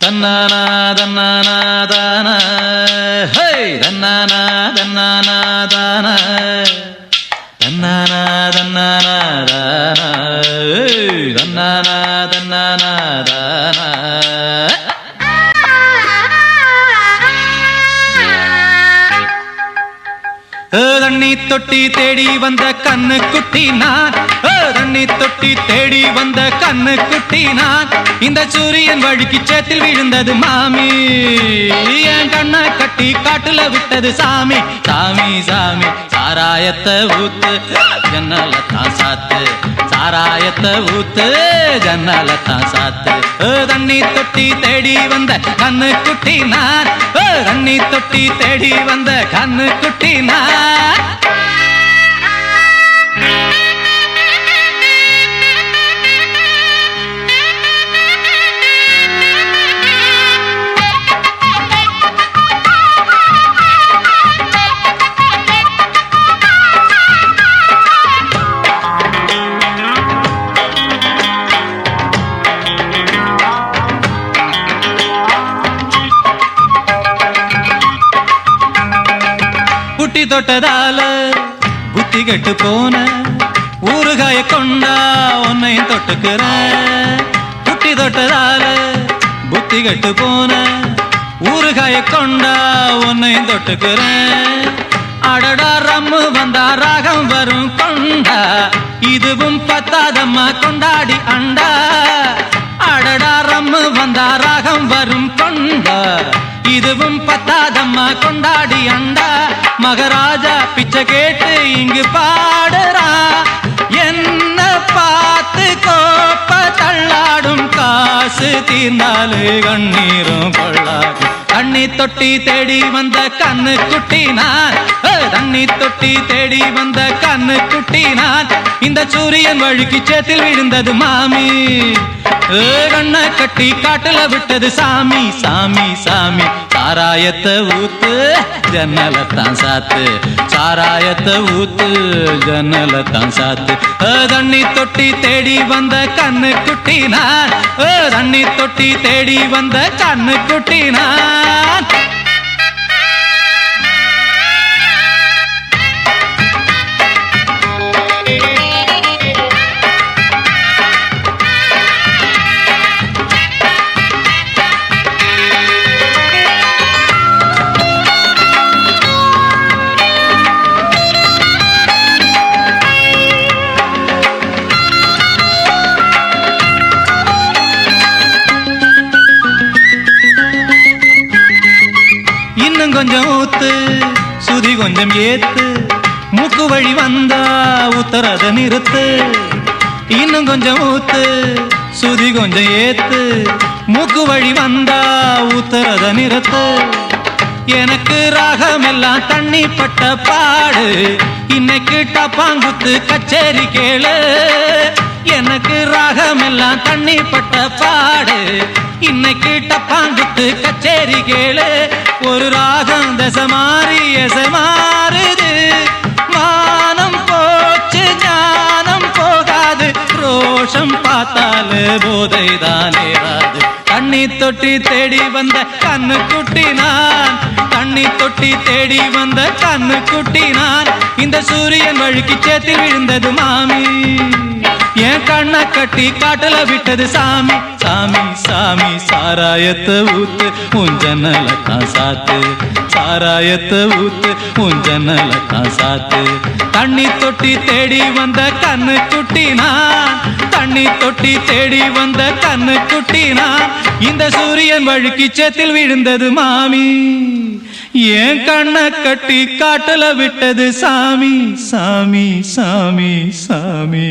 தன்னானா தன்னானா தான ஹே தன்னானா தன்னானா தான தன்னானா தன்னானா தான தன்னானா தன்னானா தான தண்ணி தொட்டி தேடி வந்த கண்ணு குட்டி நான் தண்ணி தொட்டி தேடி வந்த கண்ணு குட்டி நான் இந்த சூரியன் வழுக்கி சேத்தில் விழுந்தது மாமி என் கண்ணை கட்டி காட்டுல விட்டது சாமி சாமி சாமி சாராயத்தை ஊத்து ஜன்னலத்தான் சாத்து சாராயத்தை ஊத்து ஜன்னலத்தான் சாத்து தண்ணி தொட்டி தேடி வந்த கண்ணு குட்டி நான் தண்ணி தொட்டி தேடி வந்த கண்ணு குட்டி நான் புட்டி தொட்டதால புத்தி கெட்டு போன ஊறுகாய கொண்டா உன்னையும் தொட்டுக்கிறேன் புட்டி தொட்டதால புத்தி கெட்டு போன ஊறுகாய கொண்டா உன்னையும் தொட்டுக்கிறேன் அடடா ரம்மு வந்தா ராகம் வரும் கொண்டா இதுவும் பத்தாதம்மா கொண்டாடி அண்டா அடடா ரம்மு வந்தா ராகம் வரும் கொண்டா இதுவும் பத்தாதம்மா கொண்டாடி அண்டா மகாராஜா பிச்சை கேட்டு இங்கு பாடுறா என்ன பார்த்து கோப்ப தள்ளாடும் காசு தீர்ந்தாலே கண்ணீரும் கொள்ளாது தண்ணி தொட்டி தேடி வந்த கண்ணு குட்டி நான் தண்ணி தொட்டி தேடி வந்த கண்ணு குட்டி நான் இந்த சூரியன் வழுக்கி சேத்தில் விழுந்தது மாமி கண்ணை கட்டி காட்டுல விட்டது சாமி சாமி சாமி சாராயத்தை ஊத்து ஜன்னலத்தான் சாத்து சாராயத்தை ஊத்து ஜன்னலத்தான் சாத்து தண்ணி தொட்டி தேடி வந்த கண்ணு குட்டி நான் தண்ணி தொட்டி தேடி வந்த கண்ணு குட்டி நான் கொஞ்சம் ஊத்து சுதி கொஞ்சம் ஏத்து மூக்கு வழி வந்தா உத்தரத நிறுத்து இன்னும் கொஞ்சம் ஊத்து சுதி கொஞ்சம் ஏத்து மூக்கு வழி வந்தா உத்தரத நிறுத்து எனக்கு ராகம் எல்லாம் தண்ணி பட்ட பாடு இன்னைக்கு டப்பாங்குத்து கச்சேரி கேளு எனக்கு ராகம் எல்லாம் தண்ணி பட்ட பாடு இன்னைக்கு டப்பாங்குத்து கச்சேரி கேளு ஒரு ராகம் தசை மாறி எசை மாறுது மானம் போச்சு ஞானம் போகாது ரோஷம் பார்த்தாலே போதை தானே ராது தண்ணி தொட்டி தேடி வந்த கண்ணு குட்டி நான் தண்ணி தொட்டி தேடி வந்த கண்ணு குட்டி நான் இந்த சூரியன் வழுக்கி சேத்தில் விழுந்தது மாமி என் கண்ணை கட்டி காட்டுல விட்டது சாமி சாமி சாமி சாராயத்தை ஊத்து உன் ஜன்னலத்தான் சாத்து சாராயத்தை ஊத்து உன் ஜன்னலத்தான் சாத்து தண்ணி தொட்டி தேடி வந்த கண்ணு குட்டி நான் தண்ணி தொட்டி தேடி வந்த கண்ணு குட்டி நான் இந்த சூரியன் வழுக்கி சேத்தில் விழுந்தது மாமி என் கண்ணை கட்டி காட்டுல விட்டது சாமி சாமி சாமி சாமி